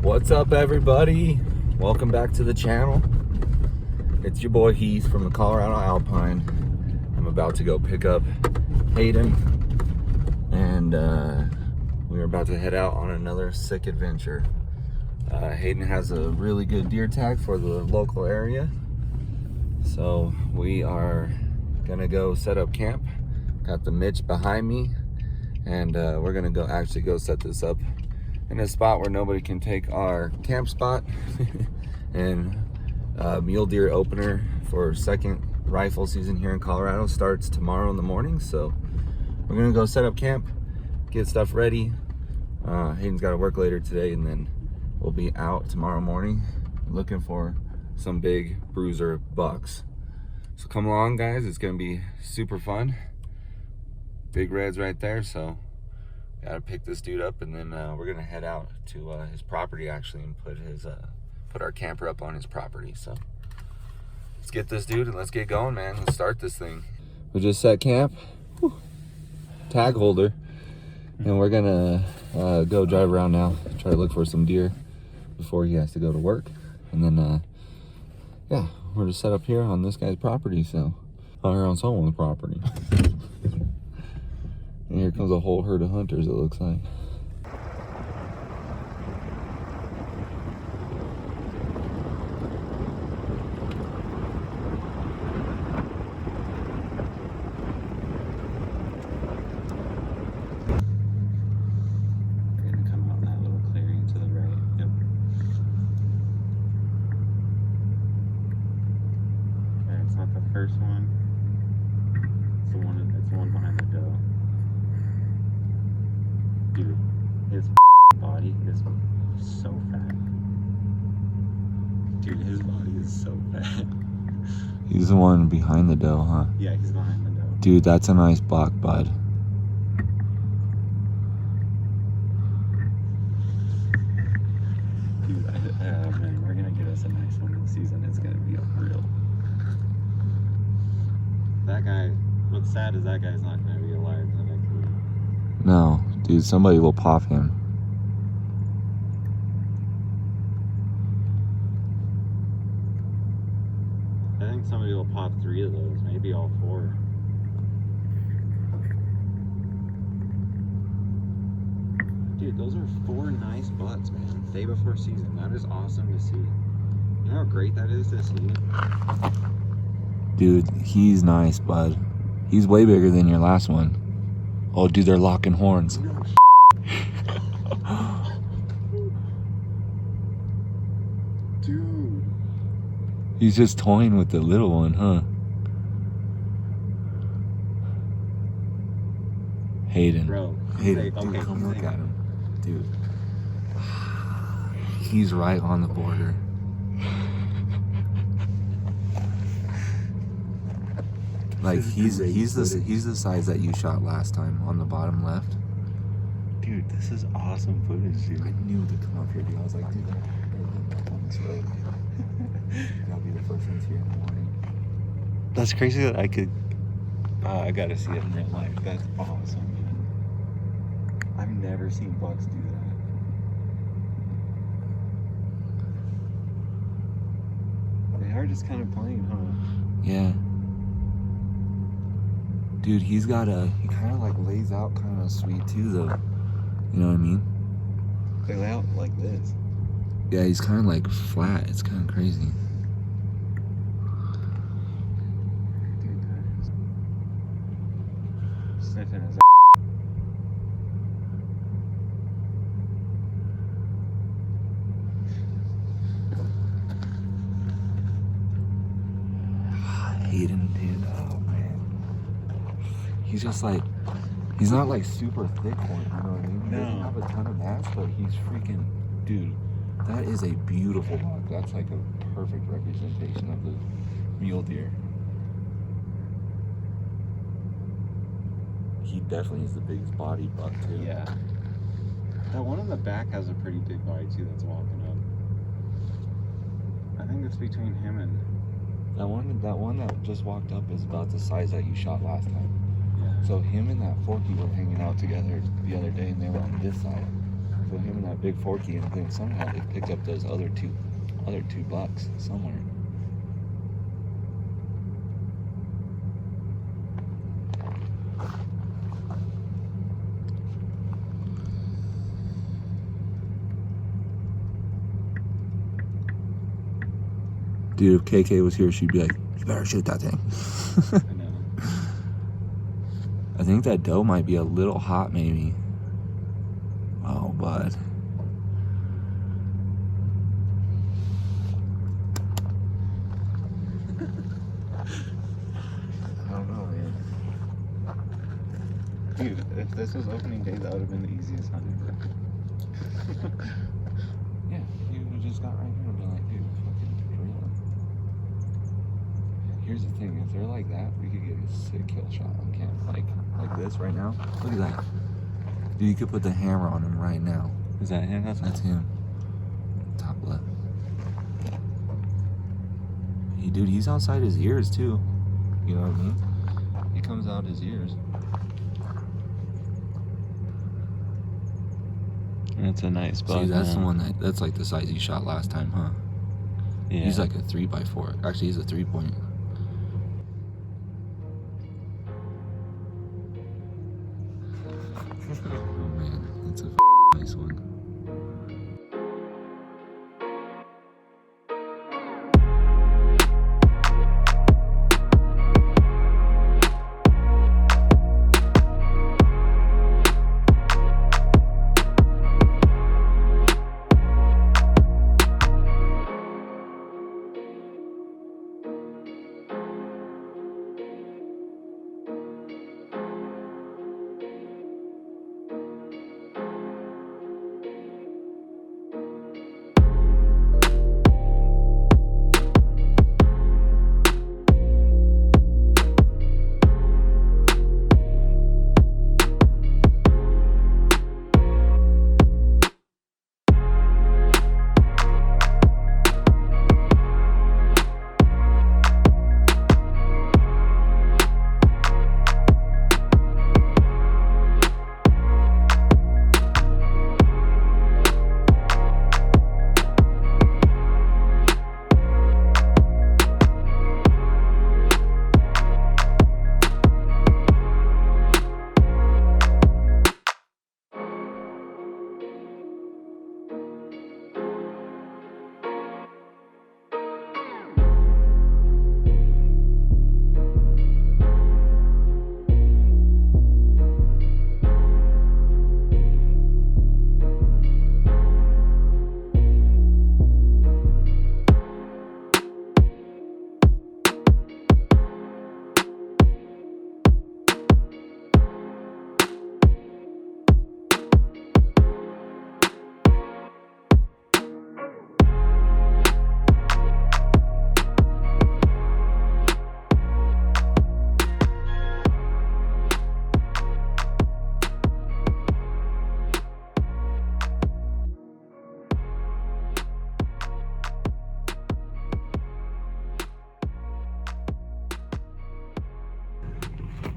What's up, everybody? Welcome back to the channel. It's your boy Heath from the Colorado Alpine. I'm about to go pick up Hayden, and we're about to head out on another sick adventure. Hayden has a really good deer tag for the local area, so we are gonna go set up camp. Got the Mitch behind me, and we're gonna go set this up in a spot where nobody can take our camp spot. And mule deer opener for second rifle season here in Colorado starts tomorrow in the morning, so we're gonna go set up camp, get stuff ready. Hayden's got to work later today, and then we'll be out tomorrow morning looking for some big bruiser bucks. So come along, guys, it's gonna be super fun. Big reds right there, so gotta pick this dude up, and then we're gonna head out to his property actually, and put our camper up on his property. So let's get this dude and let's get going, man. Let's start this thing. We just set camp. Whew. Tag holder, and we're gonna go drive around now, try to look for some deer before he has to go to work. And then yeah, we're just set up here on this guy's property, so on someone's property. And here comes a whole herd of hunters, it looks like. First one. It's the one behind the doe. Dude, his body is so fat. Dude, his body is so fat. He's the one behind the doe, huh? Yeah, he's behind the doe. Dude, that's a nice buck, bud. Dude, man, we're gonna get us a nice one this season. It's gonna be unreal. That guy, what's sad is that guy's not going to be alive the next week. No, dude, somebody will pop him. I think somebody will pop 3 of those, maybe all 4. Dude, those are 4 nice butts, man. Day before season. That is awesome to see. You know how great that is to see? Dude, he's nice, bud. He's way bigger than your last one. Oh, dude, they're locking horns. No. Dude. He's just toying with the little one, huh? Hayden. Bro. Hayden, dude, come look at him. Dude. He's right on the border. Like he's the size that you shot last time on the bottom left. Dude, this is awesome footage, dude. I knew to come up here, dude. I was like, dude, they're on this road. I'll be the first ones here in the morning. That's crazy that I could. I gotta see it in real life. That's awesome, man. I've never seen bucks do that. They are just kind of plain, huh? Yeah. Dude, he kind of like lays out kind of sweet too, though. You know what I mean? They lay out like this. Yeah, he's kind of like flat. It's kind of crazy. Dude, that is sniffing his Hayden, dude. Oh man. He's just like, he's not like super thick one, you know what I mean? He doesn't have a ton of mass, but he's freaking, dude, that is a beautiful buck. That's like a perfect representation of the mule deer. He definitely is the biggest body buck too. Yeah. That one in the back has a pretty big body too that's walking up. I think it's between him and... That one that just walked up is about the size that you shot last time. Yeah. So him and that Forky were hanging out together the other day, and they were on this side. So him and that big forky, and I think somehow they picked up those other two bucks somewhere. Dude, if KK was here, she'd be like, "You better shoot that thing." I know. I think that doe might be a little hot, maybe. Oh, bud. I don't know, man. Dude, if this was opening day, that would have been the easiest hunt ever. Yeah, you would have just got right here and been like, dude, fucking drill him. Here's the thing, if they're like that, we could get a sick kill shot on camera. Like this right now. Look at that. Dude, you could put the hammer on him right now. Is that him? That's him. Top left. Hey, dude, he's outside his ears too. You know what I mean? He comes out his ears. That's a nice buck. See, that's man. the one that's like the size he shot last time, huh? Yeah. He's like a 3x4. Actually, he's a 3-point. Oh man, that's a nice one.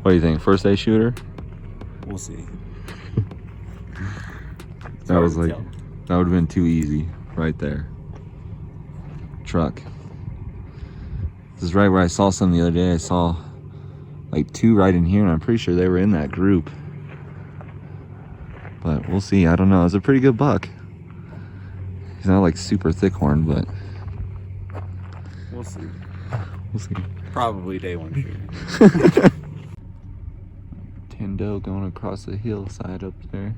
What do you think? First day shooter? We'll see. That was like, that would have been too easy right there. Truck. This is right where I saw some the other day. I saw like 2 right in here, and I'm pretty sure they were in that group. But we'll see. I don't know. It's a pretty good buck. He's not like super thick horn, but We'll see. we'll see. Probably day one shooter. 10 doe going across the hillside up there.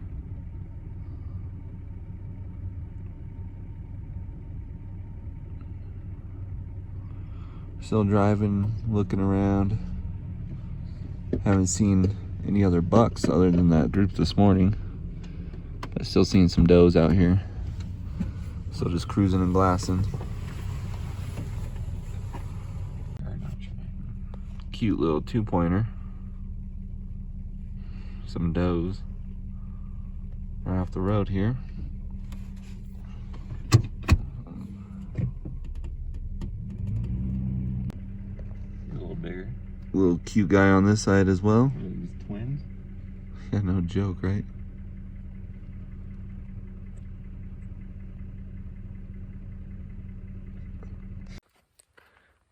Still driving, looking around. Haven't seen any other bucks other than that group this morning. But still seeing some does out here. Still just cruising and glassing. Cute little 2-pointer. Some does right off the road here. A little bigger. Little cute guy on this side as well. These twins. Yeah, no joke, right?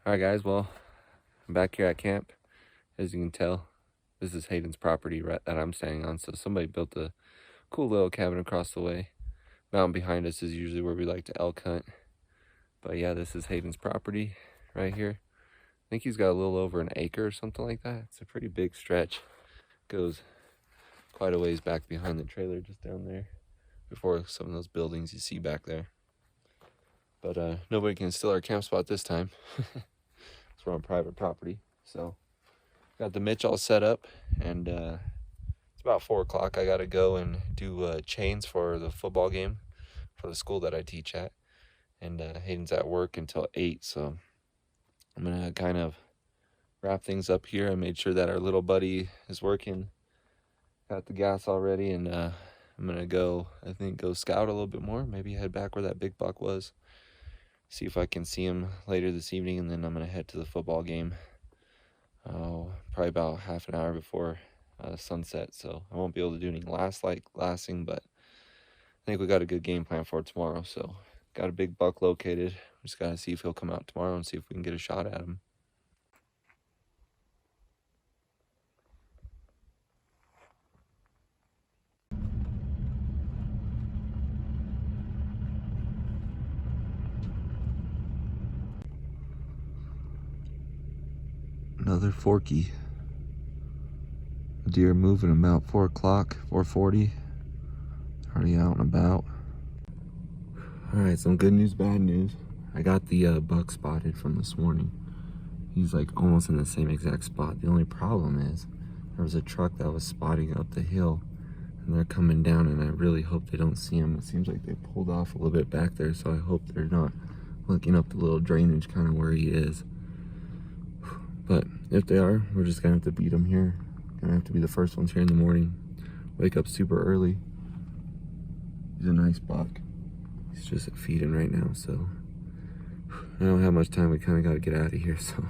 Alright guys, well, I'm back here at camp. As you can tell, this is Hayden's property that I'm staying on, so somebody built a cool little cabin across the way. Mountain behind us is usually where we like to elk hunt. But yeah, this is Hayden's property right here. I think he's got a little over an acre or something like that. It's a pretty big stretch. Goes quite a ways back behind the trailer, just down there, before some of those buildings you see back there. But nobody can steal our camp spot this time. We're on private property. So got the Mitch all set up, and it's about 4 o'clock. I gotta go and do chains for the football game for the school that I teach at. And Hayden's at work until 8, so I'm gonna kind of wrap things up here. I made sure that our little buddy is working, got the gas already, and I'm gonna go, I think, go scout a little bit more, maybe head back where that big buck was, see if I can see him later this evening, and then I'm gonna head to the football game probably about half an hour before sunset, so I won't be able to do any glassing, but I think we got a good game plan for tomorrow. So got a big buck located. We just gotta see if he'll come out tomorrow and see if we can get a shot at him. Another forky. A deer moving about 4 o'clock, 4:40. Already out and about. Alright, some good news, bad news. I got the buck spotted from this morning. He's like almost in the same exact spot. The only problem is there was a truck that was spotting up the hill, and they're coming down, and I really hope they don't see him. It seems like they pulled off a little bit back there, so I hope they're not looking up the little drainage kind of where he is. But if they are, we're just gonna have to beat him here. Gonna have to be the first ones here in the morning. Wake up super early. He's a nice buck. He's just feeding right now, so I don't have much time. We kind of got to get out of here, so.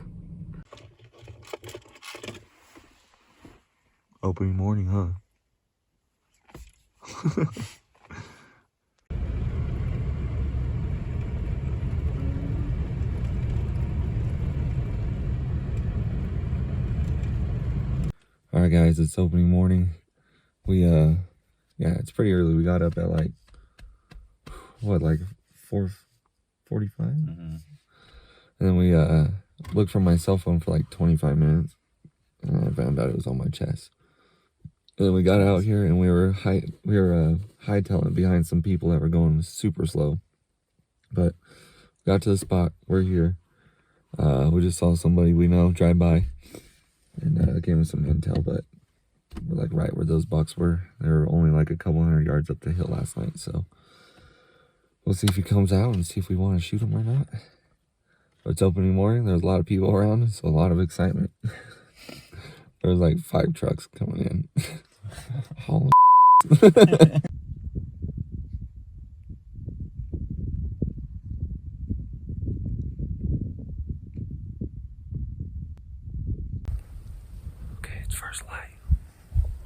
Opening morning, huh? All right, guys, it's opening morning. We, yeah, it's pretty early. We got up at like, what, like 4:45? And then we looked for my cell phone for like 25 minutes, and I found out it was on my chest. And then we got out here, and we were hightailing behind some people that were going super slow. But got to the spot. We're here. We just saw somebody we know drive by, and gave us some intel. But we're like right where those bucks were. They were only like a couple hundred yards up the hill last night. So we'll see if he comes out and see if we want to shoot him or not. But it's opening morning. There's a lot of people around, so a lot of excitement. There was like 5 trucks coming in. Hauling. Okay, it's first light.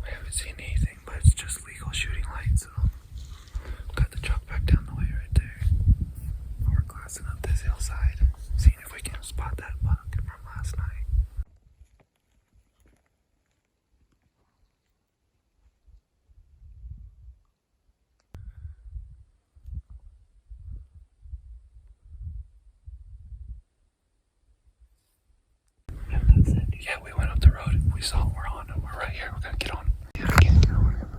I haven't seen anything, but it's just legal shooting light, so got the truck back down the way right there. We're glassing up this hillside, seeing if we can spot that buck from last night. Yeah, we went up the road. We saw him. We're on him. We're right here. We're gonna get on. Yeah, I can't get on him.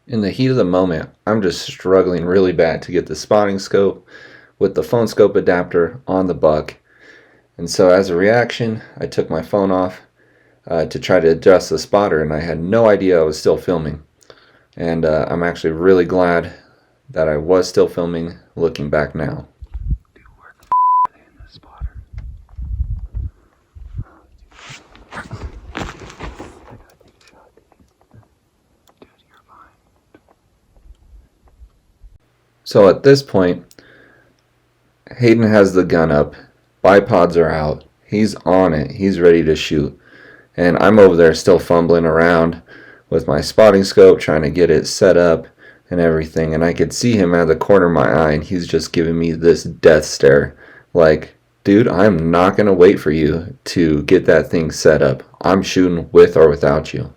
In the heat of the moment, I'm just struggling really bad to get the spotting scope with the phone scope adapter on the buck. And so as a reaction, I took my phone off to try to adjust the spotter, and I had no idea I was still filming. And I'm actually really glad that I was still filming looking back now. Dude, where the are they in this spotter? I gotta take a shot. Dude, you're fine. So at this point, Hayden has the gun up, bipods are out, he's on it, he's ready to shoot. And I'm over there still fumbling around with my spotting scope, trying to get it set up and everything. And I could see him out of the corner of my eye, and he's just giving me this death stare. Like, dude, I'm not going to wait for you to get that thing set up. I'm shooting with or without you.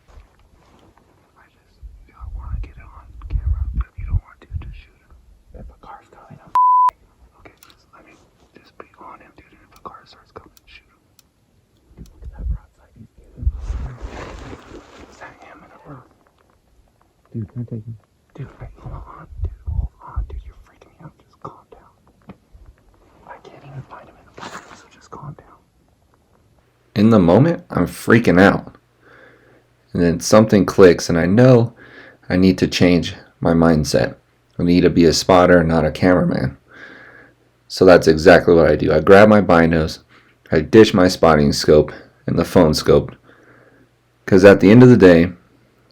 Dude, can I take him? Dude, wait, hold on. Dude, hold on. Dude, you're freaking me out. Just calm down. I can't even find him in the back, so just calm down. In the moment, I'm freaking out. And then something clicks, and I know I need to change my mindset. I need to be a spotter, not a cameraman. So that's exactly what I do. I grab my binos, I dish my spotting scope and the phone scope. Because at the end of the day,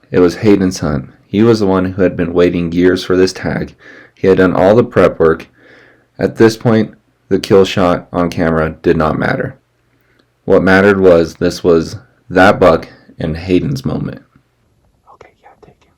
it was Hayden's hunt. He was the one who had been waiting years for this tag. He had done all the prep work. At this point, the kill shot on camera did not matter. What mattered was this was that buck and Hayden's moment. Okay, yeah, take him.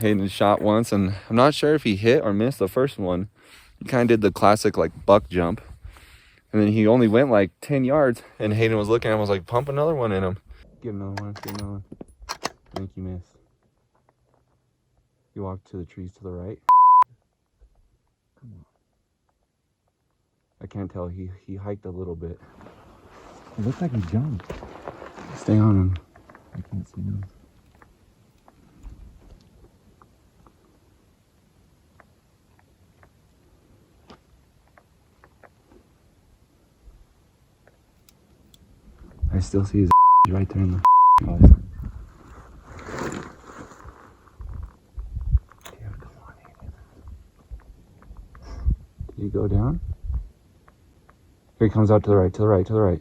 Hayden shot once, and I'm not sure if he hit or missed the first one. He kind of did the classic like buck jump, and then he only went like 10 yards, and Hayden was looking at him, was like, pump another one in him. Get another one, get another one. I think you missed. You walked to the trees to the right. Come on. I can't tell, he hiked a little bit. It looks like he jumped. Stay on him. I can't see him. I still see his right there in the eyes. Dude, come on, Hayden. Did he go down? Here he comes out to the right, to the right, to the right.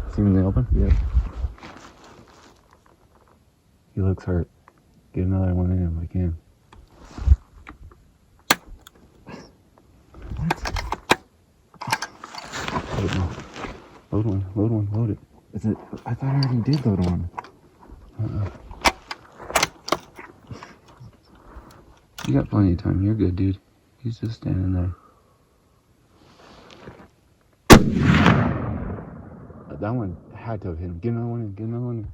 See him in the open? Yep. He looks hurt. Get another one in him if I can. Load one, load one, load it. Is it? I thought I already did load one. You got plenty of time. You're good, dude. He's just standing there. That one had to have hit him. Get another one in. Get another one in.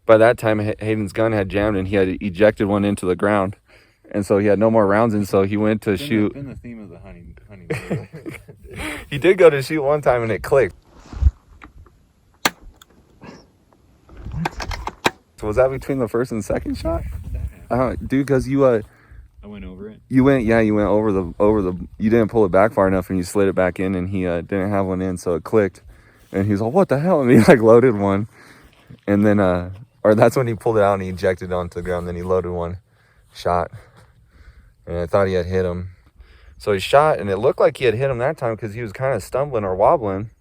By that time, Hayden's gun had jammed, and he had ejected one into the ground, and so he had no more rounds, and so he went to shoot. Been the theme of the hunting. He did go to shoot one time, and it clicked. So was that between the first and second shot? Dude, because you I went over it. you went over the you didn't pull it back far enough, and you slid it back in, and he didn't have one in, so it clicked, and he's like, what the hell? And he like loaded one, and then or that's when he pulled it out and he ejected it onto the ground. Then he loaded one shot, and I thought he had hit him, so he shot, and it looked like he had hit him that time because he was kind of stumbling or wobbling,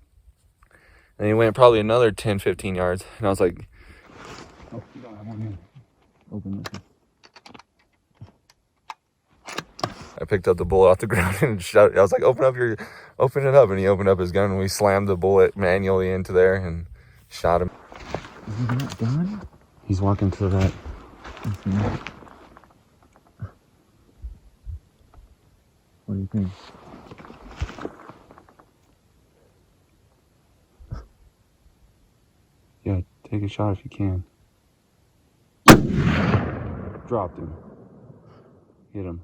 and he went probably another 10-15 yards, and I was like, Oh, you don't have one in. Open this. I picked up the bullet off the ground and shot it. I was like, open it up. And he opened up his gun, and we slammed the bullet manually into there and shot him. Is he not done? He's walking to the right. What do you think? Yeah, take a shot if you can. Dropped him. Hit him.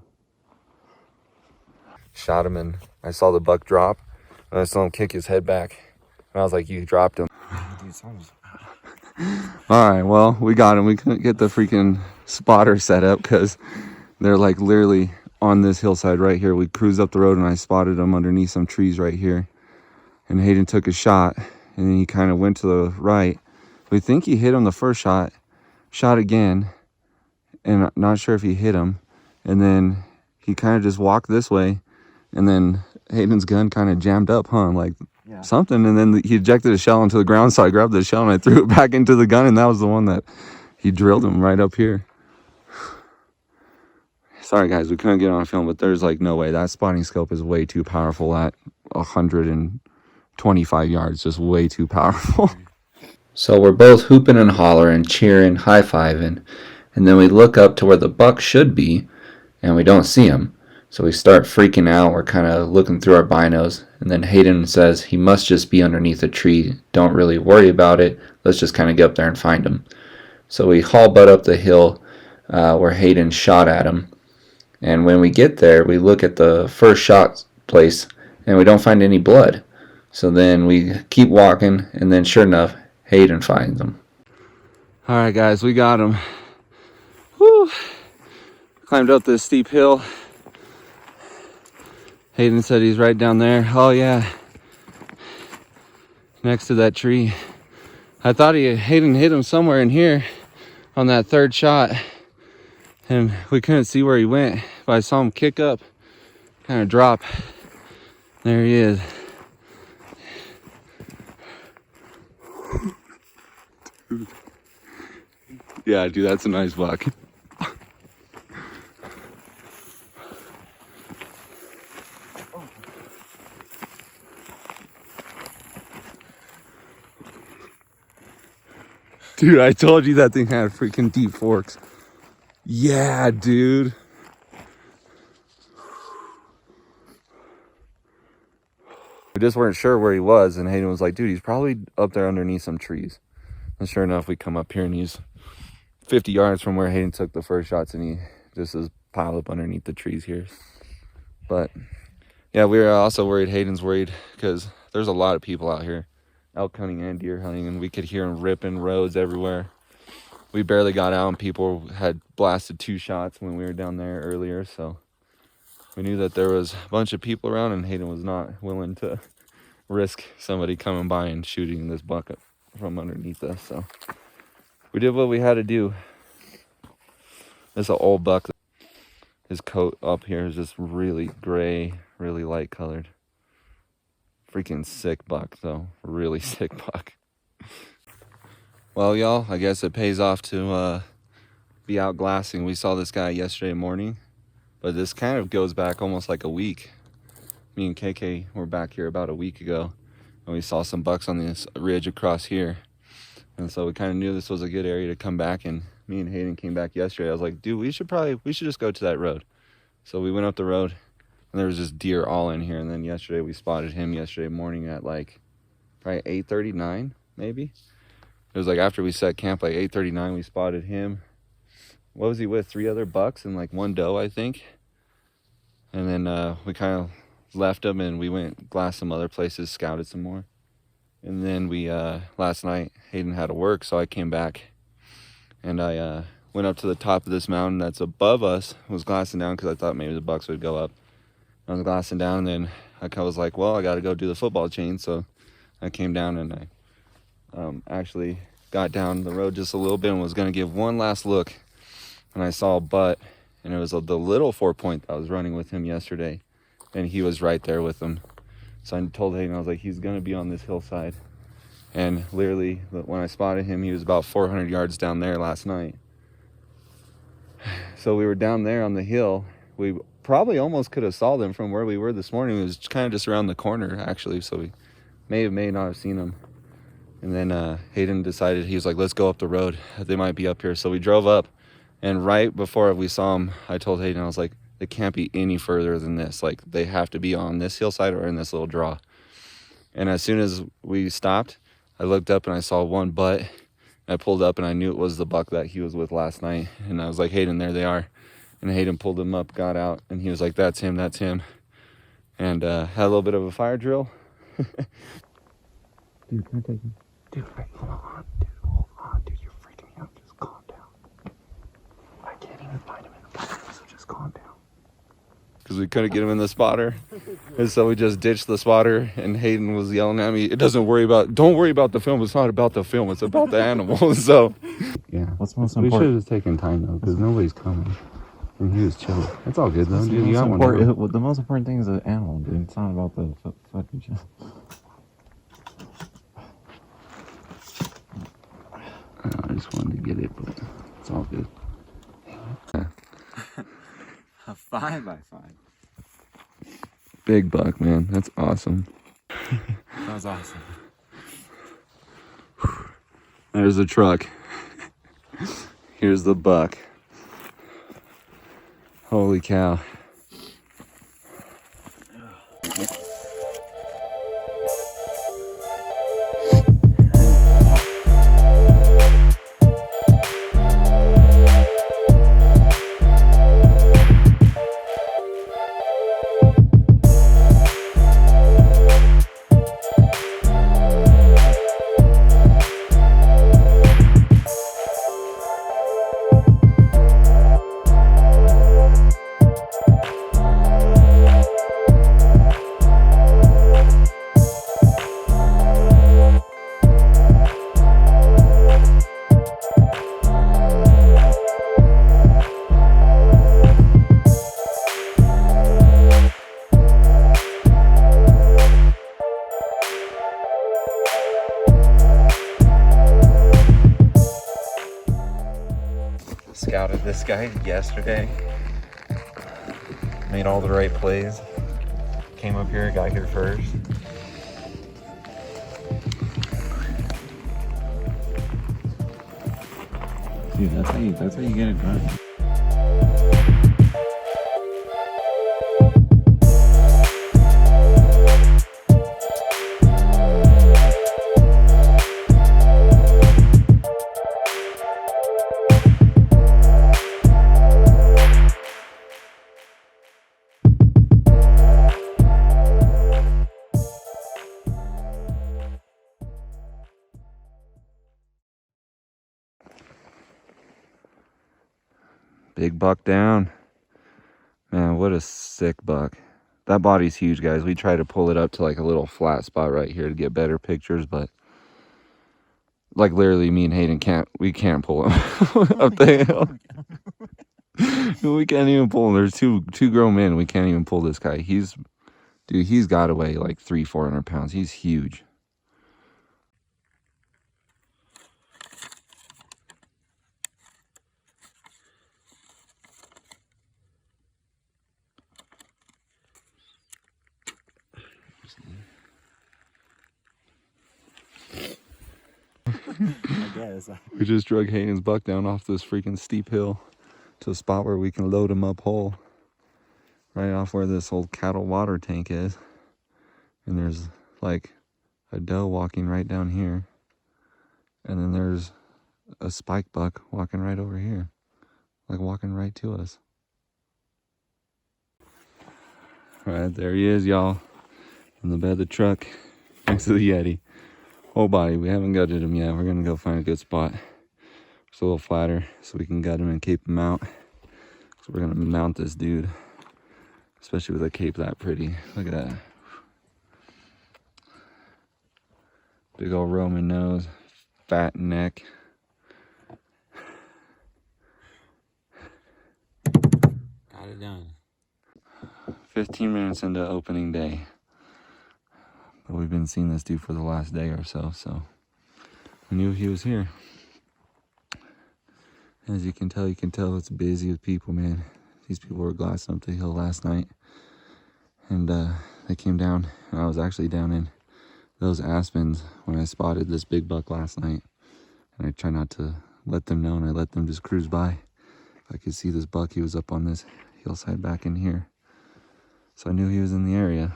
Shot him, and I saw the buck drop, and I saw him kick his head back, and I was like, you dropped him. All right, well, we got him. We couldn't get the freaking spotter set up because they're like literally on this hillside right here. We cruised up the road, and I spotted them underneath some trees right here, and Hayden took a shot, and then he kind of went to the right. We think he hit him the first shot again, and not sure if he hit him, and then he kind of just walked this way, and then Hayden's gun kind of jammed up, huh? Like, yeah, something, and then he ejected a shell onto the ground, so I grabbed the shell and I threw it back into the gun, and that was the one that he drilled him right up here. Sorry guys, we couldn't get on film, but there's like no way. That spotting scope is way too powerful at 125 yards, just way too powerful. So we're both hooping and hollering, cheering, high-fiving, and then we look up to where the buck should be, and we don't see him. So we start freaking out. We're kind of looking through our binos, and then Hayden says he must just be underneath a tree. Don't really worry about it. Let's just kind of get up there and find him. So we haul butt up the hill where Hayden shot at him. And when we get there, we look at the first shot place, and we don't find any blood. So then we keep walking, and then sure enough, Hayden finds him. All right, guys, we got him. Woo! Climbed up this steep hill. Hayden said he's right down there. Oh yeah, next to that tree. I thought Hayden hit him somewhere in here on that third shot, and we couldn't see where he went, but I saw him kick up, kind of drop. There he is. Dude. Yeah, dude, that's a nice buck. Dude, I told you that thing had freaking deep forks. Yeah, dude. We just weren't sure where he was, and Hayden was like, dude, he's probably up there underneath some trees. And sure enough, we come up here and he's 50 yards from where Hayden took the first shots, and he just is piled up underneath the trees here. But yeah, we were also worried. Hayden's worried because there's a lot of people out here elk hunting and deer hunting, and we could hear them ripping roads everywhere. We barely got out, and people had blasted 2 shots when we were down there earlier, so we knew that there was a bunch of people around, and Hayden was not willing to risk somebody coming by and shooting this buck from underneath us. So we did what we had to do. This is an old buck. His coat up here is just really gray, really light colored. Freaking sick buck though, really sick buck. Well, y'all, I guess it pays off to be out glassing. We saw this guy yesterday morning, but this kind of goes back almost like a week. Me and KK were back here about a week ago, and we saw some bucks on this ridge across here. And so we kind of knew this was a good area to come back, and me and Hayden came back yesterday. I was like, dude, we should just go to that road. So we went up the road, and there was just deer all in here. And then yesterday we spotted him yesterday morning at like probably 8:39 maybe. It was like after we set camp, like 8:39, we spotted him. What was he with? 3 other bucks and like 1 doe, I think. And then we kind of left him, and we went glassed some other places, scouted some more. And then we last night Hayden had to work, so I came back, and I went up to the top of this mountain that's above us. I was glassing down because I thought maybe the bucks would go up. I was glassing down, and then I was like, well, I got to go do the football chain. So I came down, and I actually got down the road just a little bit and was going to give one last look, and I saw a butt, and it was the little 4-point that was running with him yesterday, and he was right there with him. So I told Hayden, I was like, he's going to be on this hillside. And literally, when I spotted him, he was about 400 yards down there last night. So we were down there on the hill. We probably almost could have saw them from where we were this morning. It was kind of just around the corner, actually, so we may not have seen them. And then Hayden decided, he was like, let's go up the road. They might be up here. So we drove up, and right before we saw them, I told Hayden, I was like, they can't be any further than this. Like, they have to be on this hillside or in this little draw. And as soon as we stopped, I looked up and I saw one butt. I pulled up, and I knew it was the buck that he was with last night. And I was like, Hayden, there they are. And Hayden pulled him up, got out, and he was like, that's him, that's him. And had a little bit of a fire drill. Dude, can I take him? Dude, wait, hold on. Dude, you're freaking me out. Just calm down. I can't even find him in the spotter, so just calm down. Because we couldn't get him in the spotter. And so we just ditched the spotter, and Hayden was yelling at me, don't worry about the film. It's not about the film. It's about the animal. So, yeah. What's most We important? should have just taken time, though, because nobody's coming. And he was chilling. It's all good, though, What's dude. You got one. the most important thing is the animal, dude. It's not about the fucking shit. just wanted to get it, but it's all good. A 5x5. Big buck, man. That's awesome. That was awesome. There's the truck. Here's the buck. Holy cow. Scouted this guy yesterday. Made all the right plays. Came up here, got here first. Dude, that's how you get it done. Big buck down. Man, what a sick buck. That body's huge, guys. We try to pull it up to like a little flat spot right here to get better pictures, but like literally me and Hayden can't pull him up the hill. We can't even pull him. There's two grown men. We can't even pull this guy. He's got to weigh like 300-400 pounds. He's huge. I guess. We just drug Hayden's buck down off this freaking steep hill to a spot where we can load him up whole. Right off where this old cattle water tank is. And there's like a doe walking right down here. And then there's a spike buck walking right over here. Like walking right to us. Alright, there he is, y'all. In the bed of the truck next to the Yeti. Whole body. We haven't gutted him yet. We're gonna go find a good spot. It's a little flatter so we can gut him and cape him out. So we're gonna mount this dude. Especially with a cape that pretty. Look at that. Big old Roman nose. Fat neck. Got it done. 15 minutes into opening day. But we've been seeing this dude for the last day or so, so we knew he was here. As you can tell it's busy with people, man. These people were glassing up the hill last night. And they came down. And I was actually down in those aspens when I spotted this big buck last night. And I try not to let them know, and I let them just cruise by. I could see this buck. He was up on this hillside back in here. So I knew he was in the area.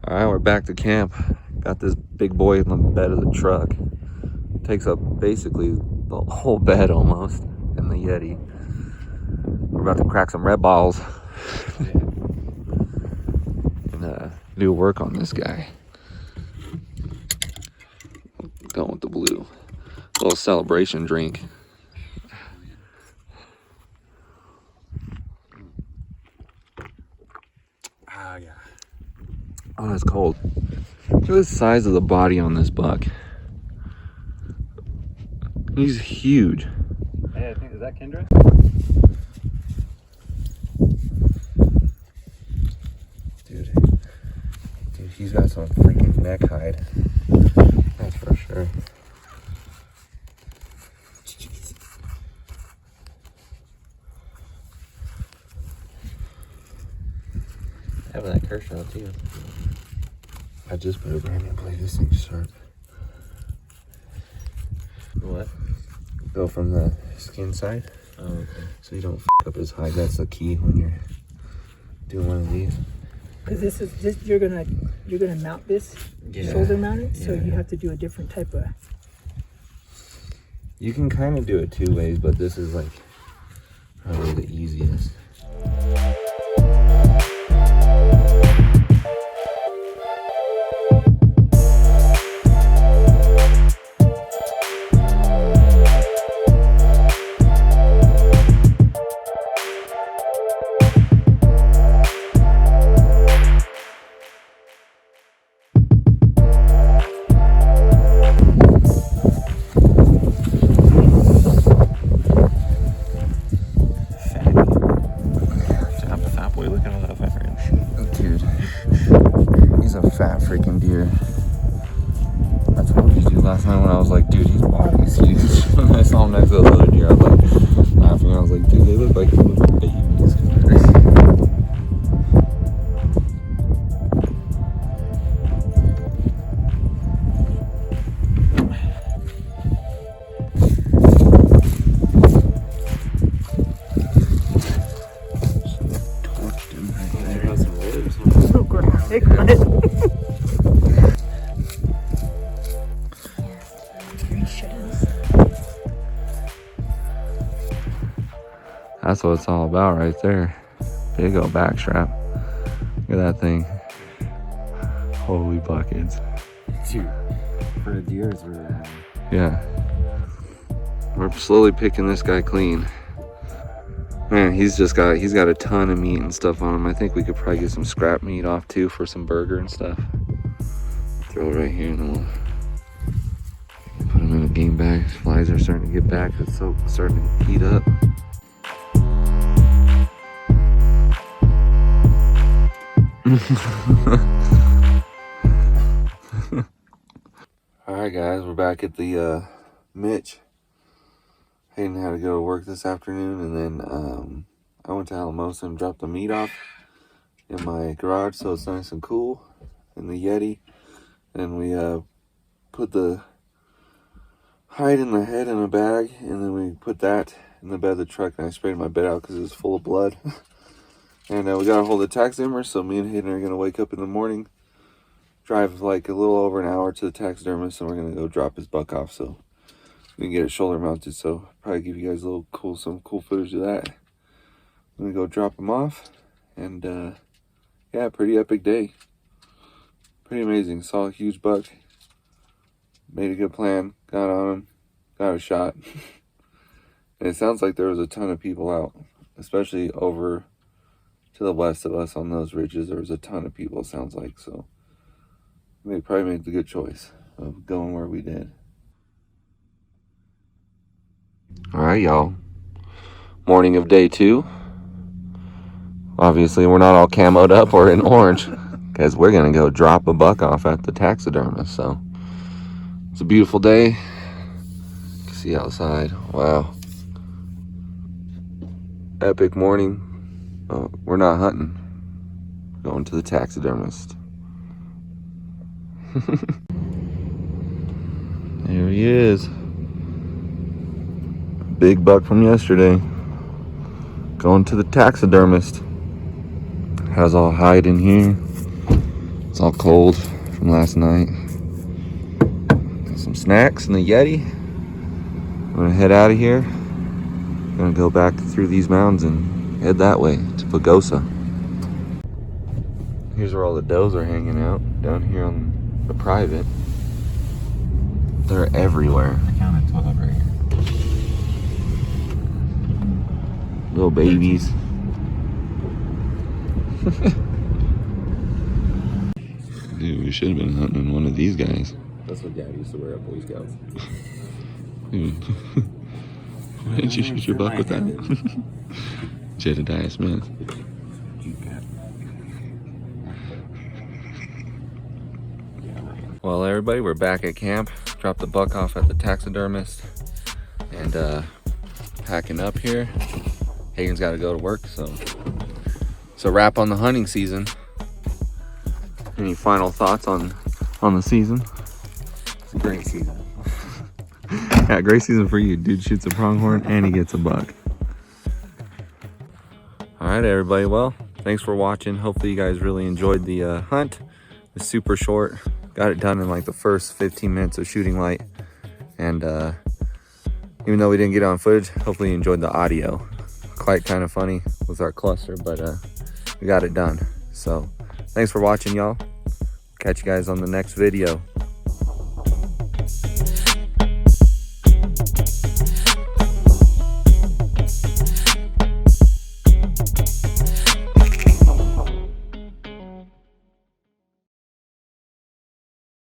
All right, we're back to camp. Got this big boy in the bed of the truck. Takes up basically the whole bed almost in the Yeti. We're about to crack some red balls and do work on this guy. Going with the blue. A little celebration drink. Oh, yeah. Oh, it's cold. Look at the size of the body on this buck. He's huge. Hey, I think, is that Kendra? Dude, Dude, he's got some freaking neck hide. That's for sure. Having that Kershaw too. I just put a brand new plate. This thing's sharp. What? Go from the skin side. Oh, okay. So you don't f up his hide. That's the key when you're doing one of these. Because this you're gonna mount this, shoulder mount it, so you have to do a different type of. You can kind of do it two ways, but this is like probably the easiest. Dude, he's a fat freaking deer. I told you dude last night when I was like, dude, his body's huge. When I saw him next to the other deer, I was like laughing. I was like, dude, they look like little babies. That's what it's all about right there. Big old back strap. Look at that thing. Holy buckets. Dude, for a deer, it's really heavy. Yeah. We're slowly picking this guy clean. Man, he's got a ton of meat and stuff on him. I think we could probably get some scrap meat off too for some burger and stuff. Throw it right here and then we'll put him in a game bag. Flies are starting to get back. It's starting to heat up. Alright guys, we're back at the Mitch. Hayden had to go to work this afternoon, and then I went to Alamosa and dropped the meat off in my garage so it's nice and cool in the Yeti. And we put the hide in the head in a bag, and then we put that in the bed of the truck, and I sprayed my bed out because it was full of blood. And we got a hold of the taxidermist, so me and Hayden are going to wake up in the morning, drive like a little over an hour to the taxidermist, and we're going to go drop his buck off so we can get it shoulder mounted. So probably give you guys a little some cool footage of that. I'm going to go drop him off, and yeah, pretty epic day. Pretty amazing. Saw a huge buck, made a good plan, got on him, got a shot. And it sounds like there was a ton of people out, especially over to the west of us on those ridges. There was a ton of people, it sounds like. So we probably made the good choice of going where we did. All right, y'all. Morning of day 2. Obviously, we're not all camoed up or in orange because we're going to go drop a buck off at the taxidermist. So it's a beautiful day. You can see outside. Wow. Epic morning. We're not hunting. We're going to the taxidermist. There he is. Big buck from yesterday. Going to the taxidermist. Has all hide in here. It's all cold from last night. Got some snacks in the Yeti. I'm gonna head out of here. Gonna go back through these mountains and head that way to Pagosa. Here's where all the does are hanging out, down here on the private. They're everywhere. I counted 12 right here. Little babies. Dude, we should have been hunting one of these guys. That's what Dad used to wear at Boy Scouts. Dude. Why didn't you shoot your buck with that? Jedediah Smith. Well, everybody, we're back at camp. Dropped the buck off at the taxidermist and packing up here. Hayden's got to go to work, so it's a wrap on the hunting season. Any final thoughts on the season? It's a great season. Yeah, great season for you. Dude shoots a pronghorn and he gets a buck. All right, everybody. Well, thanks for watching. Hopefully you guys really enjoyed the hunt. It's super short. Got it done in like the first 15 minutes of shooting light. And even though we didn't get on footage, hopefully you enjoyed the audio. Quite kind of funny with our cluster, but we got it done. So thanks for watching, y'all. Catch you guys on the next video.